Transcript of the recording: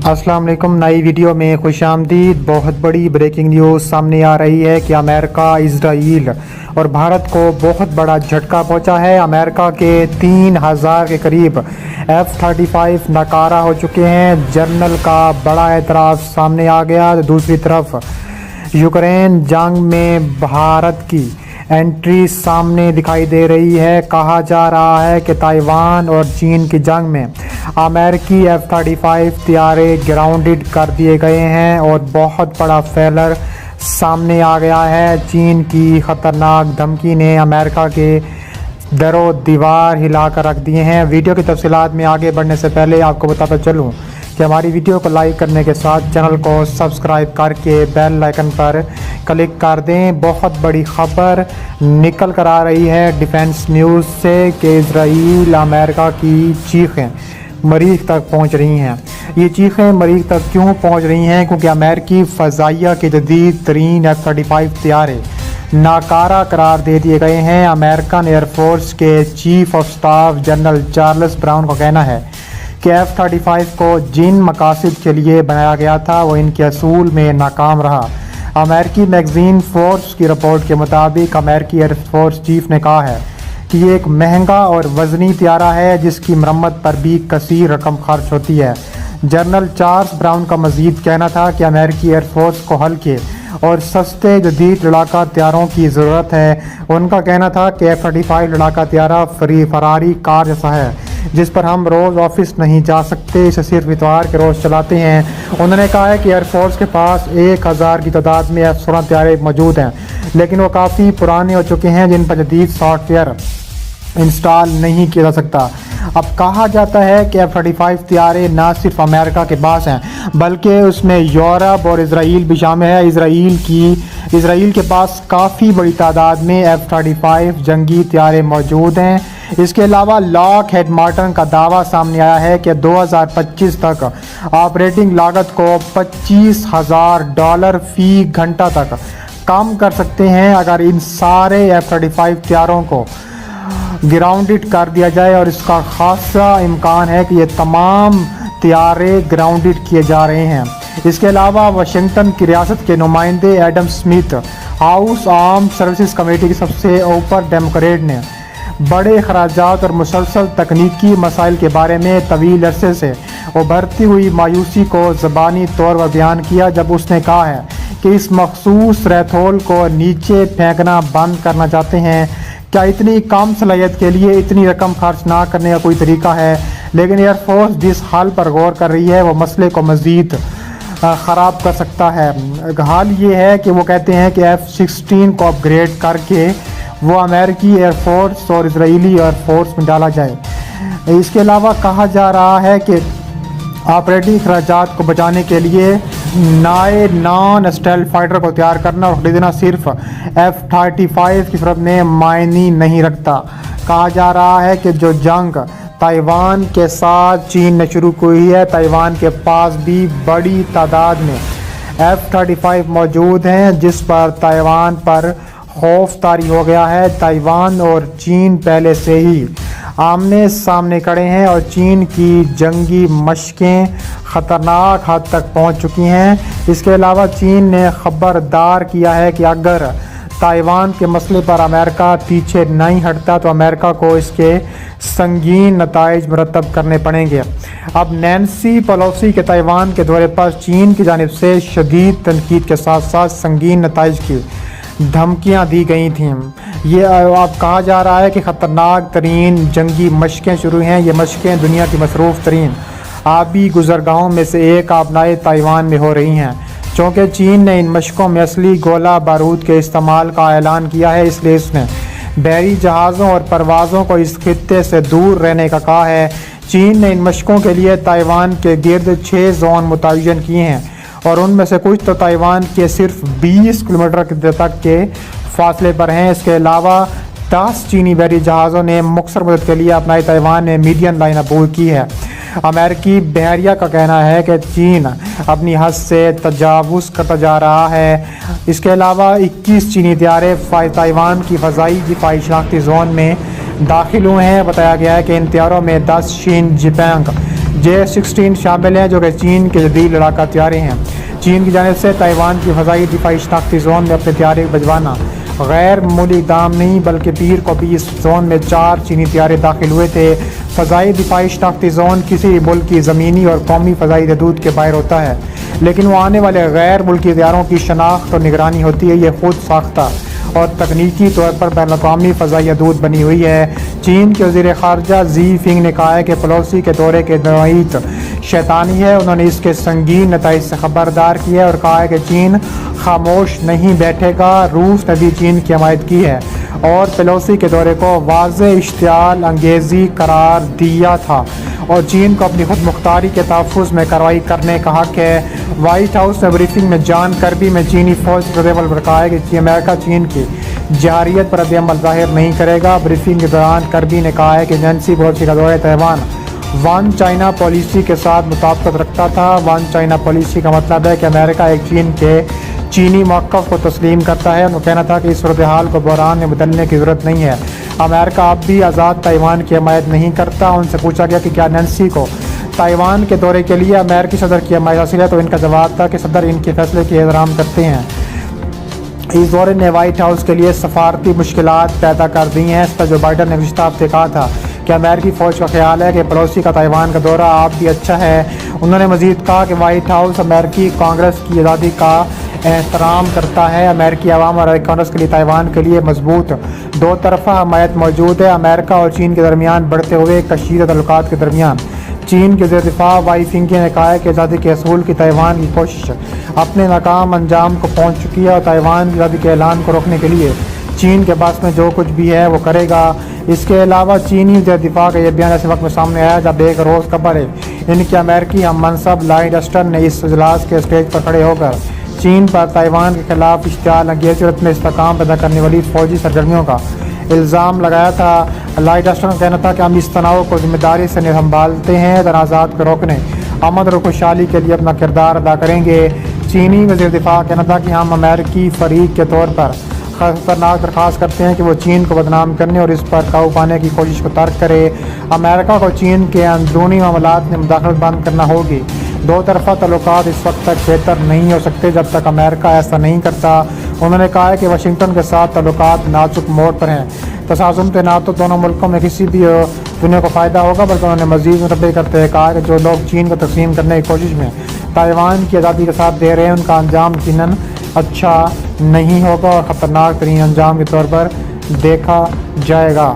अस्सलाम वालेकुम। नई वीडियो में खुश आमदीद। बहुत बड़ी ब्रेकिंग न्यूज़ सामने आ रही है कि अमेरिका, इजराइल और भारत को बहुत बड़ा झटका पहुंचा है। अमेरिका के 3000 के करीब F-35 नाकारा हो चुके हैं। जर्नल का बड़ा एतराफ़ सामने आ गया। दूसरी तरफ यूक्रेन जंग में भारत की एंट्री सामने दिखाई दे रही है। कहा जा रहा है कि ताइवान और चीन की जंग में अमेरिकी F-35 तैयारे ग्राउंडेड कर दिए गए हैं और बहुत बड़ा फेलर सामने आ गया है। चीन की ख़तरनाक धमकी ने अमेरिका के दरो दीवार हिला कर रख दिए हैं। वीडियो की तफसीलात में आगे बढ़ने से पहले आपको बताता चलूँ कि हमारी वीडियो को लाइक करने के साथ चैनल को सब्सक्राइब करके बेल आइकन पर क्लिक कर दें। बहुत बड़ी खबर निकल कर आ रही है डिफेंस न्यूज़ से कि इजराइल अमेरिका की चीखें मरीख तक पहुंच रही हैं। ये चीखें मरीख तक क्यों पहुंच रही हैं? क्योंकि अमेरिकी फ़ज़ाइया के जदीद तरीन F-35 तैयारे नाकारा करार दे दिए गए हैं। अमेरिकन एयरफोर्स के chief of staff general Charles brown का कहना है कि F-35 को जिन मकासद के लिए बनाया गया था वो इनके असूल में नाकाम रहा। अमेरिकी मैगज़ीन फोर्ब्स की रिपोर्ट के मुताबिक अमेरिकी एयरफोर्स चीफ ने कहा है कि ये एक महंगा और वज़नी तैयारा है जिसकी मरम्मत पर भी कसीर रकम खर्च होती है। जनरल चार्ल्स ब्राउन का मज़ीद कहना था कि अमेरिकी एयरफोर्स को हल्के और सस्ते जदीद लड़ाका तैयारों की ज़रूरत है। उनका कहना था कि F-35 लड़ाका तैयारा फरारी कार जैसा है जिस पर हम रोज़ ऑफिस नहीं जा सकते, इसे सिर्फ इतवार के रोज़ चलाते हैं। उन्होंने कहा है कि एयरफोर्स के पास 1000 की तादाद में F-16 तैयारे मौजूद हैं, लेकिन वो काफ़ी पुराने हो चुके हैं जिन पर जदीद सॉफ्टवेयर इंस्टॉल नहीं किया जा सकता। अब कहा जाता है कि F-35 तैयारे ना सिर्फ अमेरिका के पास हैं बल्कि उसमें यूरोप और इजराइल भी शामिल है। इजराइल के पास काफ़ी बड़ी तादाद में F-35 जंगी तैयारे मौजूद हैं। इसके अलावा लॉकहीड मार्टिन का दावा सामने आया है कि 2025 तक ऑपरेटिंग लागत को $25,000 फी घंटा तक कम कर सकते हैं अगर इन सारे F-35 तैयारों को ग्राउंडेड कर दिया जाए, और इसका खासा इम्कान है कि ये तमाम तैयारे ग्राउंडेड किए जा रहे हैं। इसके अलावा वाशिंगटन की रियासत के नुमाइंदे Adam Smith house arm services committee की सबसे ऊपर डेमोक्रेट ने बड़े खराजात और मुसलसल तकनीकी मसाइल के बारे में तवील अरसे से उभरती हुई मायूसी को ज़बानी तौर पर बयान किया जब उसने कहा है कि इस मखसूस रैथोल को नीचे फेंकना बंद करना चाहते हैं। क्या इतनी कम सलाहियत के लिए इतनी रकम खर्च ना करने का कोई तरीका है? लेकिन एयरफोर्स जिस हाल पर गौर कर रही है वो मसले को मज़ीद ख़राब कर सकता है। हाल ये है कि वो कहते हैं कि F-16 को अपग्रेड करके वो अमेरिकी एयरफोर्स और इजरायली एयरफोर्स में डाला जाए। इसके अलावा कहा जा रहा है कि ऑपरेटिंग खर्चात को बचाने के लिए नए नॉन स्टेल्थ फाइटर को तैयार करना और खरीदना सिर्फ F-35 की सूरत में मायने नहीं रखता। कहा जा रहा है कि जो जंग ताइवान के साथ चीन ने शुरू की है, ताइवान के पास भी बड़ी तादाद में F-35 मौजूद हैं जिस पर ताइवान पर खौफ तारी हो गया है। ताइवान और चीन पहले से ही आमने सामने खड़े हैं और चीन की जंगी मशकें ख़तरनाक हद तक पहुंच चुकी हैं। इसके अलावा चीन ने ख़बरदार किया है कि अगर ताइवान के मसले पर अमेरिका पीछे नहीं हटता तो अमेरिका को इसके संगीन नताइज मुरतब करने पड़ेंगे। अब नैन्सी पेलोसी के ताइवान के दौरे पर चीन की जानिब से शदीद तनकीद के साथ साथ संगीन नताइज की धमकियां दी गई थीं। ये अब कहा जा रहा है कि ख़तरनाक तरीन जंगी मशकें शुरू हैं। ये मशकें दुनिया की मसरूफ़ तरीन आबी गुज़रगाहों में से एक आबनाए ताइवान में हो रही हैं। चूँकि चीन ने इन मशकों में असली गोला बारूद के इस्तेमाल का ऐलान किया है, इसलिए इसने बहरी जहाज़ों और परवाज़ों को इस खित्ते से दूर रहने का कहा है। चीन ने इन मशकों के लिए ताइवान के गिर्द 6 जोन मुतय्यन किए हैं और उनमें से कुछ तो ताइवान के सिर्फ 20 किलोमीटर तक के फासले पर हैं। इसके अलावा 10 चीनी बहरी जहाज़ों ने मुख्तर मदद के लिए अपनाई ताइवान ने मीडियन लाइन अबूर की है। अमेरिकी बहरिया का कहना है कि चीन अपनी हद से तजावुज़ करता जा रहा है। इसके अलावा 21 चीनी तैयारे ताइवान की फ़ज़ाई दिफाई शनाख्ती जोन में दाखिल हुए हैं। बताया गया है कि इन तैयारों में 10 शीन जिपैंग J-16 شامل ہیں جو کہ چین کے جدید لڑاکا طیارے ہیں۔ چین کی جانب سے تائیوان کی فضائی دفاعی شناختی زون میں اپنے طیارے بھجوانا غیر معمولی اقدام نہیں بلکہ پیر کو بھی اس زون میں 4 چینی طیارے داخل ہوئے تھے۔ فضائی دفاعی شناختی زون کسی بھی ملک کی زمینی اور قومی فضائی حدود کے باہر ہوتا ہے، لیکن وہ آنے والے غیر ملکی طیاروں کی شناخت اور نگرانی ہوتی ہے۔ یہ خود ساختہ اور تکنیکی طور پر بین الاقوامی فضائی حدود بنی ہوئی ہے۔ چین کے وزیر خارجہ زی فنگ نے کہا ہے کہ پیلوسی کے دورے کے نوعیت شیطانی ہے۔ انہوں نے اس کے سنگین نتائج سے خبردار کیا ہے اور کہا ہے کہ چین خاموش نہیں بیٹھے گا۔ روس نے بھی چین کی حمایت کی ہے اور پیلوسی کے دورے کو واضح اشتعال انگیزی قرار دیا تھا اور چین کو اپنی خود مختاری کے تحفظ میں کارروائی کرنے کا حق ہے۔ وائٹ ہاؤس نے بریفنگ میں جان کربی میں چینی فوج کے رد عمل پر کہا ہے کہ امریکہ چین کی جارحیت پر رد عمل ظاہر نہیں کرے گا۔ بریفنگ کے دوران کربی نے کہا ہے کہ نینسی پیلوسی کا دورہ تائیوان ون چائنا پالیسی کے ساتھ مطابقت رکھتا تھا۔ ون چائنا پالیسی کا مطلب ہے کہ امریکہ ایک چین کے چینی موقف کو تسلیم کرتا ہے۔ ان کا کہنا تھا کہ اس صورتحال کو بحران میں بدلنے کی ضرورت نہیں ہے۔ امریکہ اب بھی آزاد تائیوان کی حمایت نہیں کرتا۔ ان سے پوچھا گیا کہ کیا نینسی کو تائیوان کے دورے کے لیے امریکی صدر کی حمایت حاصل ہے تو ان کا جواب تھا کہ صدر ان کے فیصلے کی احترام کرتے ہیں۔ اس دورے نے وائٹ ہاؤس کے لیے سفارتی مشکلات پیدا کر دی ہیں۔ صدر جو بائیڈن نے گزشتہ ہفتے کہا تھا کہ امریکی فوج کا خیال ہے کہ پیلوسی کا تائیوان کا دورہ آپ بھی اچھا ہے۔ انہوں نے مزید کہا کہ وائٹ ہاؤس امریکی کانگریس کی آزادی کا احترام کرتا ہے۔ امریکی عوام اور کانگریس کے لیے تائیوان کے لیے مضبوط دو طرفہ حمایت موجود ہے۔ امریکہ اور چین کے درمیان بڑھتے ہوئے کشیدہ تعلقات کے درمیان چین کے وزیر دفاع وائی فنگے نے کہا ہے کہ آزادی کے حصول کی تائیوان کی کوشش اپنے ناکام انجام کو پہنچ چکی ہے اور تائیوان کی آزادی کے اعلان کو روکنے کے لیے چین کے پاس میں جو کچھ بھی ہے وہ کرے گا۔ اس کے علاوہ چینی وزیر دفاع کا یہ بیان ایسے وقت میں سامنے آیا جب ایک روز قبل ان کے امریکی ہم منصب لائیڈ اسٹن نے اس اجلاس کے اسٹیج پر کھڑے ہو کر چین پر تائیوان کے خلاف اشتعال انگیز صورت میں استحکام پیدا کرنے والی فوجی سرگرمیوں کا الزام لگایا تھا۔ لائیڈ اسٹن کا کہنا تھا کہ ہم اس تناؤ کو ذمہ داری سے سنبھالتے ہیں، تنازعات کو روکنے، امن اور خوشحالی کے لیے اپنا کردار ادا کریں گے۔ چینی وزیر دفاع کا کہنا تھا کہ ہم امریکی فریق کے طور پر خطرناک درخواست کرتے ہیں کہ وہ چین کو بدنام کرنے اور اس پر قابو پانے کی کوشش کو ترک کرے۔ امریکہ کو چین کے اندرونی معاملات میں مداخلت بند کرنا ہوگی۔ دو طرفہ تعلقات اس وقت تک بہتر نہیں ہو سکتے جب تک امریکہ ایسا نہیں کرتا۔ انہوں نے کہا ہے کہ واشنگٹن کے ساتھ تعلقات نازک موڑ پر ہیں۔ تصادم نہ تو دونوں ملکوں میں کسی بھی دنیا کو فائدہ ہوگا بلکہ انہوں نے مزید متبع کرتے ہوئے کہا کہ جو لوگ چین کو تقسیم کرنے کی کوشش میں تائیوان کی آزادی کا ساتھ دے رہے ہیں ان کا انجام یقیناً اچھا نہیں ہوگا اور خطرناک ترین انجام کے طور پر دیکھا جائے گا۔